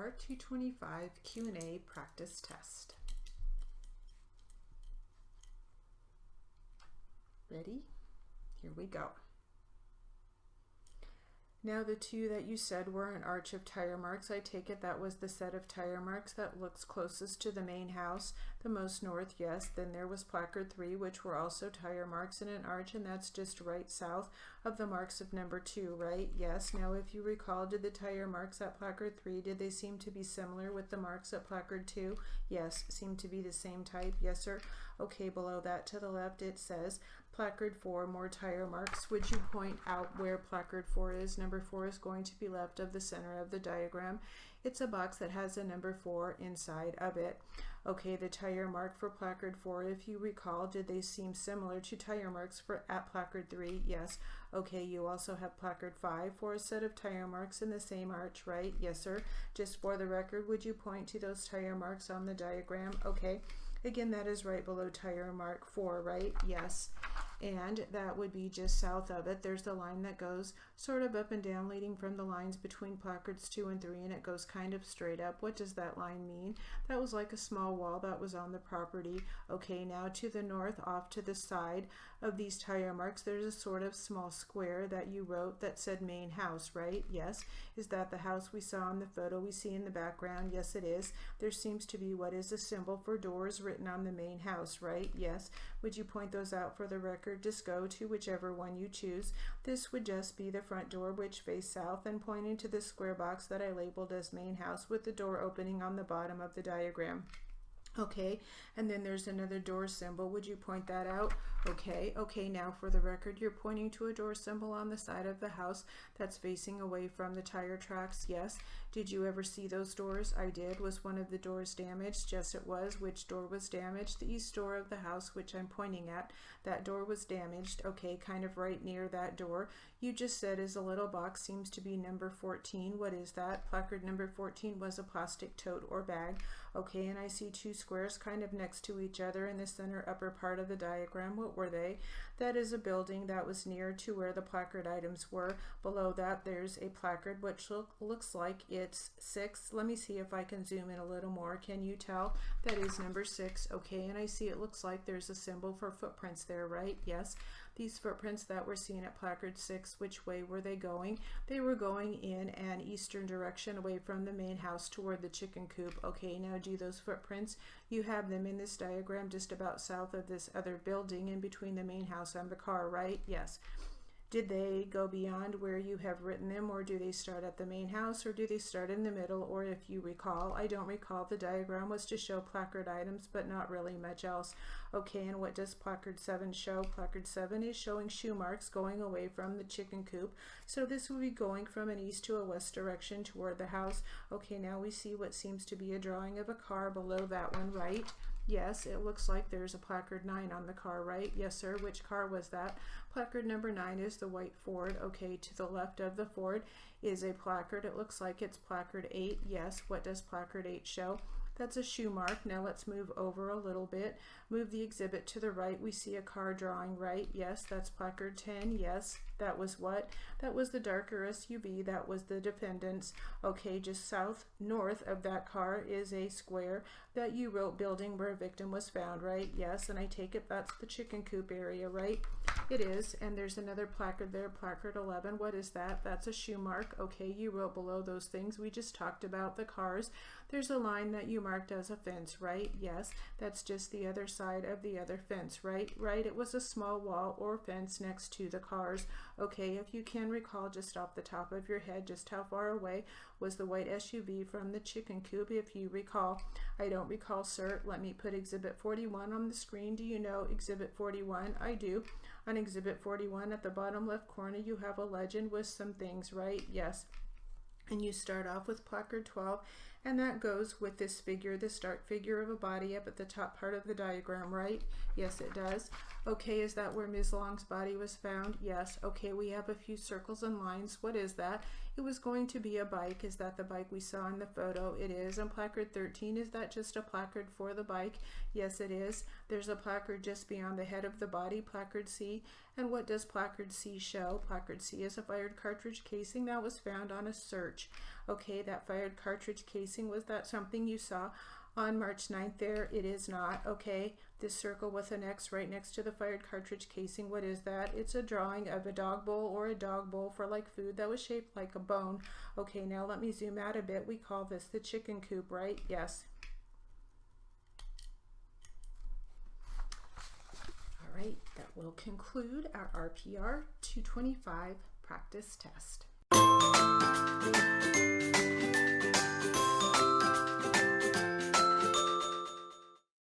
Part 225 Q&A Practice Test. Ready? Here we go. Now the two that you said were an arch of tire marks, I take it that was the set of tire marks that looks closest to the main house, the most north, yes. Then there was placard 3, which were also tire marks in an arch, and that's just right south of the marks of number 2, right? Yes. Now if you recall, did the tire marks at placard 3, did they seem to be similar with the marks at placard 2? Yes, seem to be the same type, yes sir. Okay, below that to the left it says placard 4, more tire marks. Would you point out where placard 4 is? Number 4 is going to be left of the center of the diagram. It's a box that has a number 4 inside of it. Okay, the tire mark for placard 4, if you recall, did they seem similar to tire marks at placard 3? Yes. Okay, you also have placard 5 for a set of tire marks in the same arch, right? Yes, sir. Just for the record, would you point to those tire marks on the diagram? Okay. Again, that is right below tire mark 4, right? Yes. And that would be just south of it. There's the line that goes sort of up and down, leading from the lines between placards 2 and 3, and it goes kind of straight up. What does that line mean? That was like a small wall that was on the property. Okay, now to the north, off to the side of these tire marks, there's a sort of small square that you wrote that said main house, right? Yes. Is that the house we saw in the photo we see in the background? Yes, it is. There seems to be what is a symbol for doors written on the main house, right? Yes. Would you point those out for the record? Just go to whichever one you choose. This would just be the front door, which face south and pointing to the square box that I labeled as main house with the door opening on the bottom of the diagram. Okay, and then there's another door symbol. Would you point that out? Okay, now for the record, you're pointing to a door symbol on the side of the house that's facing away from the tire tracks. Yes. Did you ever see those doors? I did. Was one of the doors damaged? Yes, it was. Which door was damaged? The east door of the house, which I'm pointing at. That door was damaged. Okay, kind of right near that door. You just said is a little box, seems to be number 14. What is that? Placard number 14 was a plastic tote or bag. Okay, and I see two squares kind of next to each other in the center upper part of the diagram. What were they? That is a building that was near to where the placard items were. Below that there's a placard which looks like it's 6. Let me see if I can zoom in a little more. Can you tell? That is number 6. Okay, and I see it looks like there's a symbol for footprints there, right? Yes. These footprints that were seen at placard 6, which way were they going? They were going in an eastern direction away from the main house toward the chicken coop. Okay, now do those footprints, you have them in this diagram just about south of this other building in between the main house and the car, right? Yes. Did they go beyond where you have written them, or do they start at the main house, or do they start in the middle? Or if you recall, I don't recall, the diagram was to show placard items but not really much else. Okay, and what does placard 7 show? Placard 7 is showing shoe marks going away from the chicken coop. So this will be going from an east to a west direction toward the house. Okay, now we see what seems to be a drawing of a car below that one, right? Yes, it looks like there's a placard 9 on the car, right? Yes, sir. Which car was that? Placard number 9 is the white Ford. Okay, to the left of the Ford is a placard. It looks like it's placard 8. Yes, what does placard 8 show? That's a shoe mark. Now let's move over a little bit. Move the exhibit to the right. We see a car drawing, right? Yes, that's placard 10. Yes, that was what? That was the darker SUV. That was the defendant's. Okay, just north of that car is a square that you wrote building where a victim was found, right? Yes, and I take it that's the chicken coop area, right? It is, and there's another placard there, placard 11. What is that? That's a shoe mark. Okay, you wrote below those things. We just talked about the cars. There's a line that you marked as a fence, right? Yes, that's just the other side of the other fence, right? Right, it was a small wall or fence next to the cars. Okay, if you can recall just off the top of your head just how far away was the white SUV from the chicken coop, if you recall. I don't recall, sir. Let me put exhibit 41 on the screen. Do you know exhibit 41? I do. On exhibit 41 at the bottom left corner you have a legend with some things, right? Yes. And you start off with placard 12, and that goes with this figure, this dark figure of a body up at the top part of the diagram, right? Yes, it does. Okay, is that where Ms. Long's body was found? Yes. Okay, we have a few circles and lines. What is that? It was going to be a bike. Is that the bike we saw in the photo? It is. And placard 13, is that just a placard for the bike? Yes, it is. There's a placard just beyond the head of the body, placard C. And what does placard C show? Placard C is a fired cartridge casing that was found on a search. Okay, that fired cartridge casing, was that something you saw on March 9th there? It is not. Okay, this circle with an X right next to the fired cartridge casing, what is that? It's a drawing of a dog bowl or a dog bowl for like food that was shaped like a bone. Okay, now let me zoom out a bit. We call this the chicken coop, right? Yes. All right, that will conclude our RPR 225 practice test.